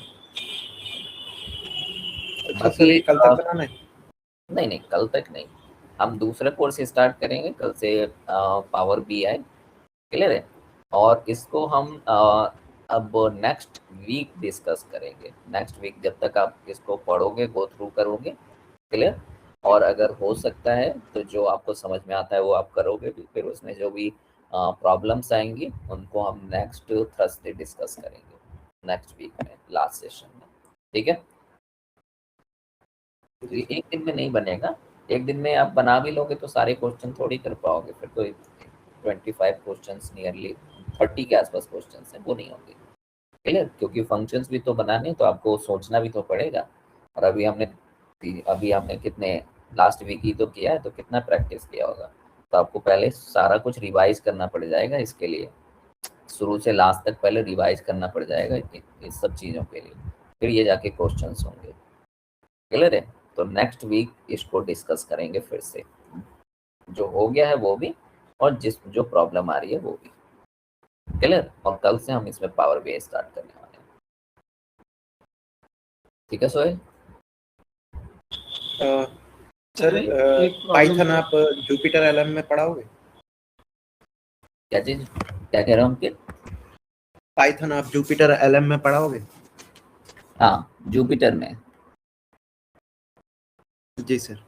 बाकी कल तक बनाना है? नहीं, कल तक नहीं, हम दूसरा कोर्स स्टार्ट करेंगे कल से, पावर BI। क्लियर है? और इसको हम अब नेक्स्ट वीक डिस्कस करेंगे। नेक्स्ट वीक जब तक आप इसको पढ़ोगे, गो थ्रू करोगे। क्लियर? और अगर हो सकता है तो जो आपको समझ में आता है वो आप करोगे भी, फिर उसमें जो भी प्रॉब्लम्स आएंगी उनको हम नेक्स्ट थर्सडे डिस्कस करेंगे, नेक्स्ट वीक में लास्ट सेशन में। ठीक है? तो ये एक दिन में नहीं बनेगा, एक दिन में आप बना भी लोगे तो सारे क्वेश्चन थोड़ी कर पाओगे, फिर तो 25 क्वेश्चंस नियरली 30 के आसपास क्वेश्चंस हैं, वो नहीं होंगे। क्लियर? क्योंकि फंक्शंस भी तो बनाने, तो आपको सोचना भी तो पड़ेगा। और अभी हमने कितने लास्ट वीक ही तो किया है, तो कितना प्रैक्टिस किया होगा, तो आपको पहले सारा कुछ रिवाइज करना पड़ जाएगा। इसके लिए शुरू से लास्ट तक पहले रिवाइज करना पड़ जाएगा इस सब चीज़ों के लिए, फिर ये जाके क्वेश्चंस होंगे। क्लियर है? तो नेक्स्ट वीक इसको डिस्कस करेंगे फिर से, जो हो गया है वो भी, और जो प्रॉब्लम आ रही है वो भी। क्लियर? और कल से हम इसमें पावर BI स्टार्ट करने वाले हैं। ठीक है सोहेल? सर पाइथन आप जुपिटर LM में पढ़ाओगे? क्या चीज, क्या कह रहे हो अंकित? पाइथन आप जुपिटर LM में पढ़ाओगे? हाँ, जुपिटर में। जी सर।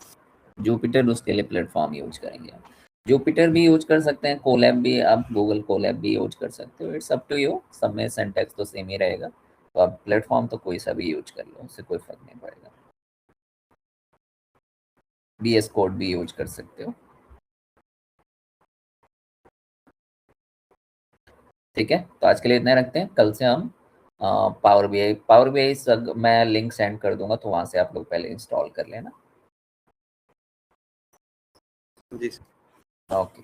जुपिटर उसके लिए प्लेटफॉर्म यूज करेंगे आप। जुपिटर भी यूज कर सकते हैं, कोलैब भी, आप गूगल कोलैब भी यूज कर सकते हो, इट्स अप टू यू। सब में सिंटैक्स तो सेम ही रहेगा, तो आप प्लेटफॉर्म तो कोई सा भी यूज कर लो, उससे कोई फर्क नहीं पड़ेगा। VS कोड भी यूज कर सकते हो। ठीक है, तो आज के लिए इतना रखते हैं, कल से हम पावर BI मैं लिंक सेंड कर दूंगा, तो वहां से आप लोग पहले इंस्टॉल कर लेना। जी सर। ओके।